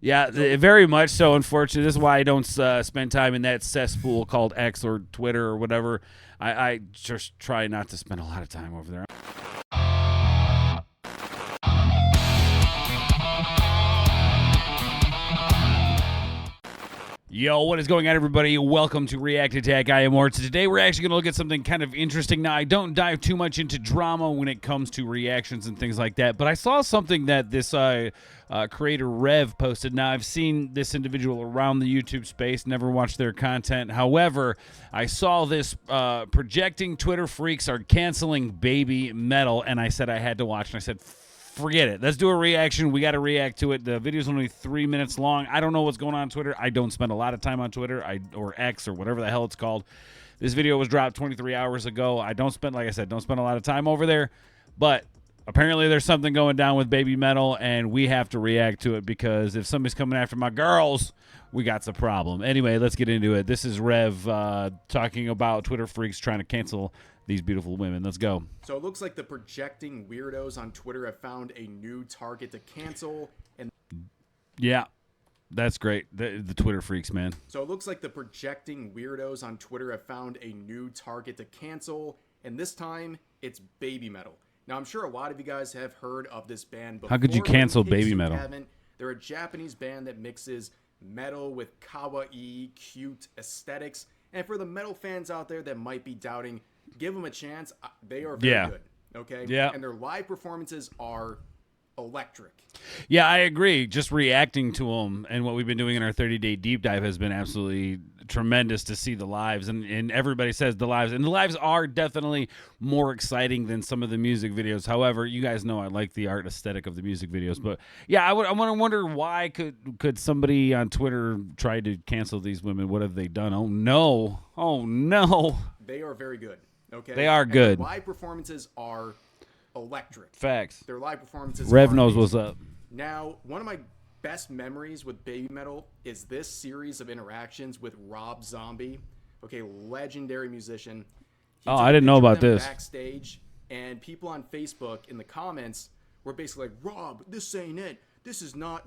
Yeah, very much so. Unfortunately, this is why I don't spend time in that cesspool called X or Twitter or whatever. I just try not to spend a lot of time over there. Yo, what is going on, everybody? Welcome to React Attack. I am Orts. Today, we're actually going to look at something kind of interesting. Now, I don't dive too much into drama when it comes to reactions and things like that, but I saw something that this creator Rev posted. Now, I've seen this individual around the YouTube space, never watched their content. However, I saw this projecting Twitter freaks are canceling Baby Metal, and I said I had to watch, and I said, forget it. Let's do a reaction. We got to react to it. The video's only 3 minutes long. I don't know what's going on Twitter. I don't spend a lot of time on Twitter or X or whatever the hell it's called. This video was dropped 23 hours ago. I don't spend, like I said, don't spend a lot of time over there. But apparently there's something going down with Baby Metal, and we have to react to it because if somebody's coming after my girls, we got some problem. Anyway, let's get into it. This is Rev talking about Twitter freaks trying to cancel these beautiful women. Let's go. So it looks like the projecting weirdos on Twitter have found a new target to cancel. And yeah, that's great. The Twitter freaks, man. So it looks like the projecting weirdos on Twitter have found a new target to cancel. And this time, it's Baby Metal. Now, I'm sure a lot of you guys have heard of this band before. How could you cancel but in case Baby you Metal? haven't, they're a Japanese band that mixes metal with kawaii, cute aesthetics. And for the metal fans out there that might be doubting, give them a chance. They are very good. Okay? Yeah. And their live performances are electric. Yeah, I agree. Just reacting to them and what we've been doing in our 30-day deep dive has been absolutely tremendous to see the lives. And everybody says the lives. And the lives are definitely more exciting than some of the music videos. However, you guys know I like the art aesthetic of the music videos. But yeah, I want to wonder why could somebody on Twitter try to cancel these women? What have they done? Oh, no. Oh, no. They are very good. Okay, they are good. Their live performances are electric. Facts. Their live performances. Rev knows what's up. Now, one of my best memories with Baby Metal is this series of interactions with Rob Zombie. Okay, legendary musician. Oh, I didn't know about this. Backstage, and people on Facebook in the comments were basically like, "Rob, this ain't it. This is not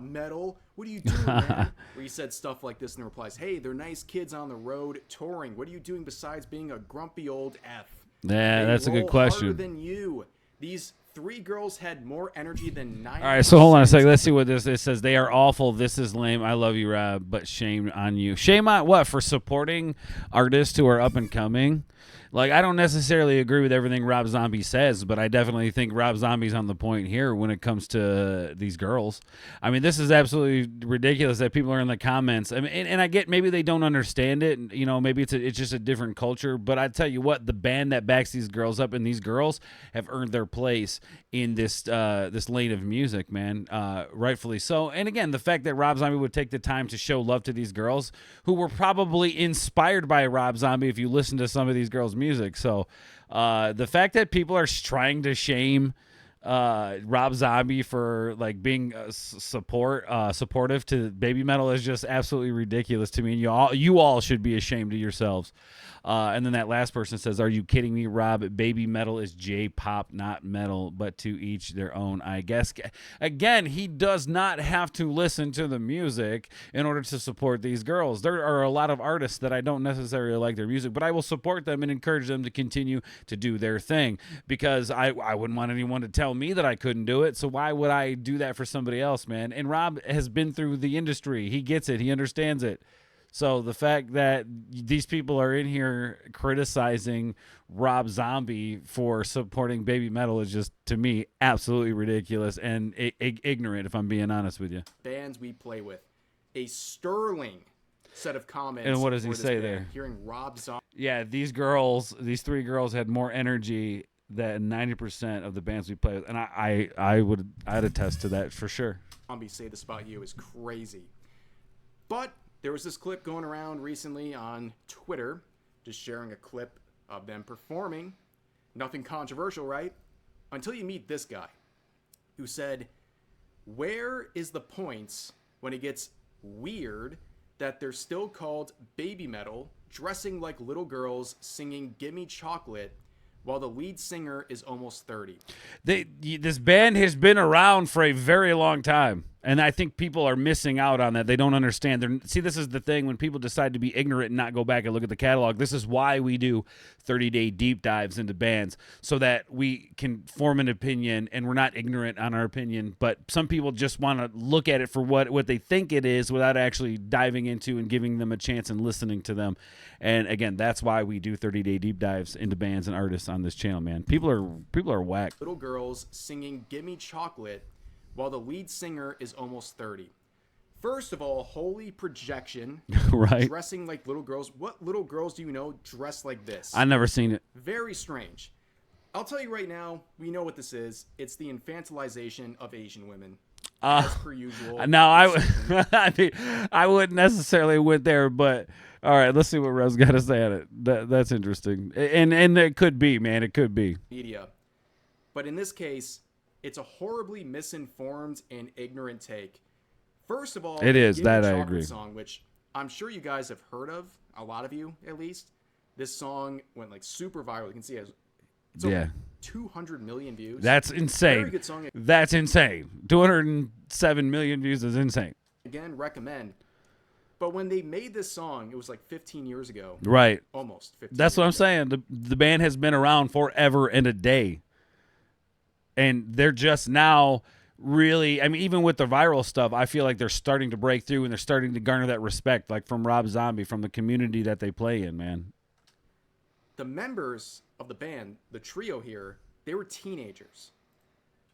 metal. What are you doing, man?" Where he said stuff like this in the replies. "Hey, they're nice kids on the road touring. What are you doing besides being a grumpy old F?" Yeah, that's a good question. Harder than you. These 3 girls had more energy than 9. All right, so hold on a second. Let's see what this. It says they are awful. This is lame. I love you, Rob, but shame on you. Shame on what? For supporting artists who are up and coming. Like, I don't necessarily agree with everything Rob Zombie says, but I definitely think Rob Zombie's on the point here when it comes to these girls. I mean, this is absolutely ridiculous that people are in the comments. I mean, and I get maybe they don't understand it. You know, maybe it's just a different culture. But I tell you what, the band that backs these girls up and these girls have earned their place in this this lane of music, man, rightfully so. And again, the fact that Rob Zombie would take the time to show love to these girls who were probably inspired by Rob Zombie if you listen to some of these girls' music. So the fact that people are trying to shame Rob Zombie for like being supportive to Baby Metal is just absolutely ridiculous to me. And you all should be ashamed of yourselves. And then that last person says, "Are you kidding me, Rob? Baby Metal is J-pop, not metal, but to each their own, I guess." Again, he does not have to listen to the music in order to support these girls. There are a lot of artists that I don't necessarily like their music, but I will support them and encourage them to continue to do their thing because I wouldn't want anyone to tell me that I couldn't do it. So why would I do that for somebody else, man? And Rob has been through the industry. He gets it. He understands it. So the fact that these people are in here criticizing Rob Zombie for supporting Baby Metal is just, to me, absolutely ridiculous and ignorant, if I'm being honest with you. Bands we play with. A sterling set of comments. And what does he say there? Hearing Rob Zombie. Yeah, these 3 girls had more energy than 90% of the bands we play with. And I'd attest to that for sure. Zombie say this about you is crazy. But there was this clip going around recently on Twitter, just sharing a clip of them performing. Nothing controversial, right? Until you meet this guy who said, "Where is the points when it gets weird that they're still called Baby Metal, dressing like little girls, singing Gimme Chocolate, while the lead singer is almost 30. This band has been around for a very long time. And I think people are missing out on that. They don't understand. See, this is the thing. When people decide to be ignorant and not go back and look at the catalog, this is why we do 30-day deep dives into bands, so that we can form an opinion and we're not ignorant on our opinion. But some people just want to look at it for what they think it is without actually diving into and giving them a chance and listening to them. And again, that's why we do 30-day deep dives into bands and artists on this channel, man. People are whack. Little girls singing Gimme Chocolate while the lead singer is almost 30. First of all, holy projection. Right. Dressing like little girls. What little girls do you know dress like this? I've never seen it. Very strange. I'll tell you right now, we know what this is. It's the infantilization of Asian women. As per usual. No, I wouldn't necessarily went there, but all right, let's see what Rev's got to say on it. That's interesting. And it could be, man. It could be. Media. But in this case, it's a horribly misinformed and ignorant take. First of all, it is that I Chocolate agree. Song, which I'm sure you guys have heard of, a lot of you at least. This song went like super viral. You can see it's over 200 million views. That's insane. Very good song. That's insane. 207 million views is insane. Again, recommend. But when they made this song, it was like 15 years ago. Right. Almost 15 That's what I'm years ago. saying. The band has been around forever and a day. And they're just now really, I mean, even with the viral stuff, I feel like they're starting to break through and they're starting to garner that respect, like from Rob Zombie, from the community that they play in, man. The members of the band, the trio here, they were teenagers.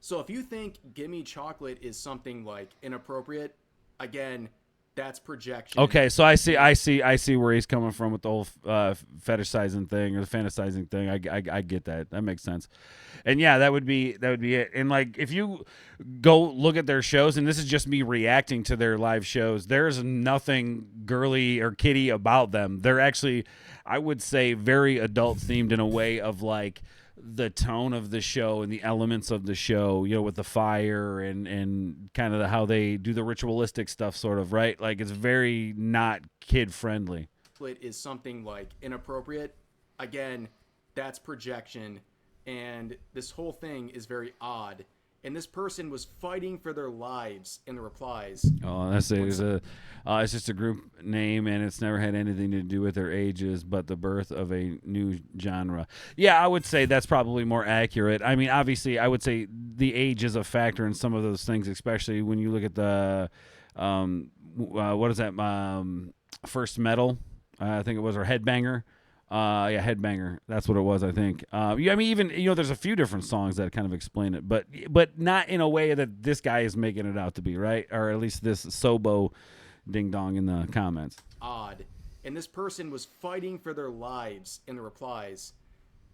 So if you think Gimme Chocolate is something like inappropriate, again, that's projection. Okay, so I see where he's coming from with the whole fetishizing thing or the fantasizing thing. I get that. That makes sense. And yeah, that would be it. And like, if you go look at their shows, and this is just me reacting to their live shows, there's nothing girly or kiddie about them. They're actually, I would say, very adult themed in a way of like the tone of the show and the elements of the show, you know, with the fire and kind of how they do the ritualistic stuff, sort of, right? Like, it's very not kid friendly. It is something like inappropriate. Again, that's projection. And this whole thing is very odd. And this person was fighting for their lives in the replies. Oh, that's it. It's just a group name, and it's never had anything to do with their ages, but the birth of a new genre. Yeah, I would say that's probably more accurate. I mean, obviously, I would say the age is a factor in some of those things, especially when you look at the, what is that, First Metal, I think it was, or Headbanger. Headbanger. That's what it was, I think. I mean, even, you know, there's a few different songs that kind of explain it, but not in a way that this guy is making it out to be, right? Or at least this Sobo ding dong in the comments. Odd. And this person was fighting for their lives in the replies.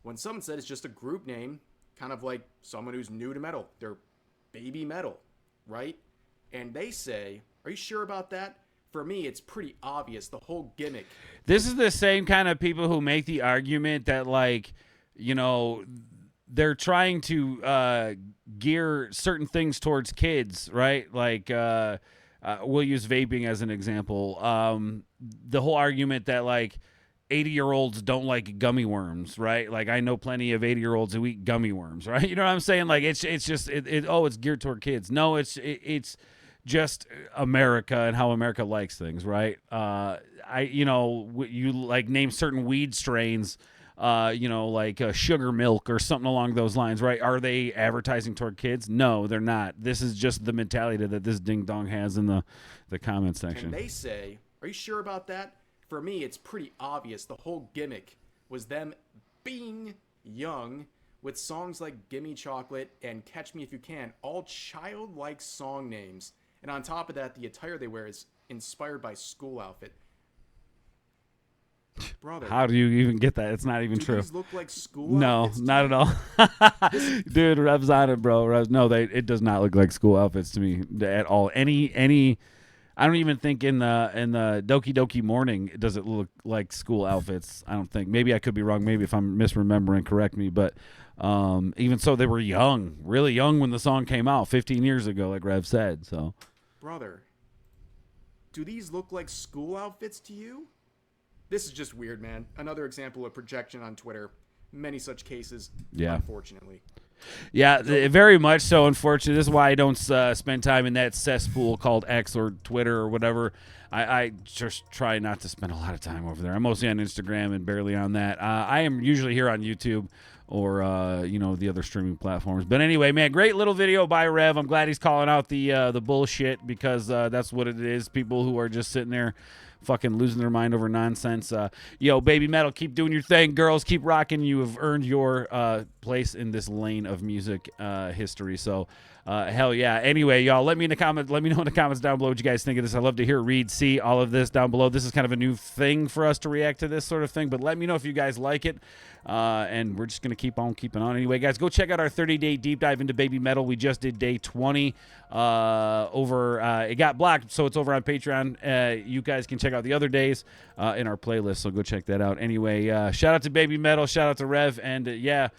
When someone said it's just a group name, kind of like someone who's new to metal. They're BABYMETAL, right? And they say, are you sure about that? For me, it's pretty obvious, the whole gimmick. This is the same kind of people who make the argument that, like, you know, they're trying to gear certain things towards kids, right? Like, we'll use vaping as an example. The whole argument that, like, 80-year-olds don't like gummy worms, right? Like, I know plenty of 80-year-olds who eat gummy worms, right? You know what I'm saying? Like, it's just, it's geared toward kids. No, it's just America and how America likes things, right? You like name certain weed strains, like sugar milk or something along those lines, right? Are they advertising toward kids? No, they're not. This is just the mentality that this ding dong has in the comment section. And they say, are you sure about that? For me, it's pretty obvious. The whole gimmick was them being young with songs like Gimme Chocolate and Catch Me If You Can, all childlike song names. And on top of that, the attire they wear is inspired by school outfit. Brother, how do you even get that? It's not even do true. These look like school No, outfits? not at all. Dude, Rev's on it, bro. It does not look like school outfits to me at all. Any I don't even think in the Doki Doki Morning does it look like school outfits. I don't think. Maybe I could be wrong. Maybe if I'm misremembering, correct me. But even so, they were young, really young when the song came out 15 years ago, like Rev said. So, brother, do these look like school outfits to you? This is just weird, man. Another example of projection on Twitter. Many such cases, yeah. Unfortunately. Yeah, very much so. Unfortunately, this is why I don't spend time in that cesspool called X or Twitter or whatever. I just try not to spend a lot of time over there. I'm mostly on Instagram and barely on that. I am usually here on YouTube or the other streaming platforms. But anyway, man, great little video by Rev. I'm glad he's calling out the bullshit, because that's what it is. People who are just sitting there fucking losing their mind over nonsense. Baby Metal, keep doing your thing. Girls, keep rocking. You have earned your place in this lane of music history. So hell yeah. Anyway, y'all, let me know in the comments down below what you guys think of this. I love to hear, read, see all of this down below. This is kind of a new thing for us to react to this sort of thing, but let me know if you guys like it. And we're just going to keep on keeping on. Anyway, guys, go check out our 30-day deep dive into Baby Metal. We just did day 20 it got blocked, so it's over on Patreon. You guys can check out the other days in our playlist, so go check that out. Anyway, shout out to Baby Metal, shout out to Rev, and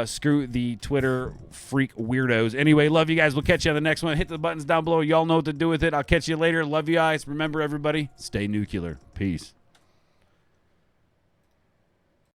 screw the Twitter freak weirdos. Anyway, love you guys. We'll catch you on the next one. Hit the buttons down below. Y'all know what to do with it. I'll catch you later. Love you guys. Remember, everybody, stay nuclear. Peace.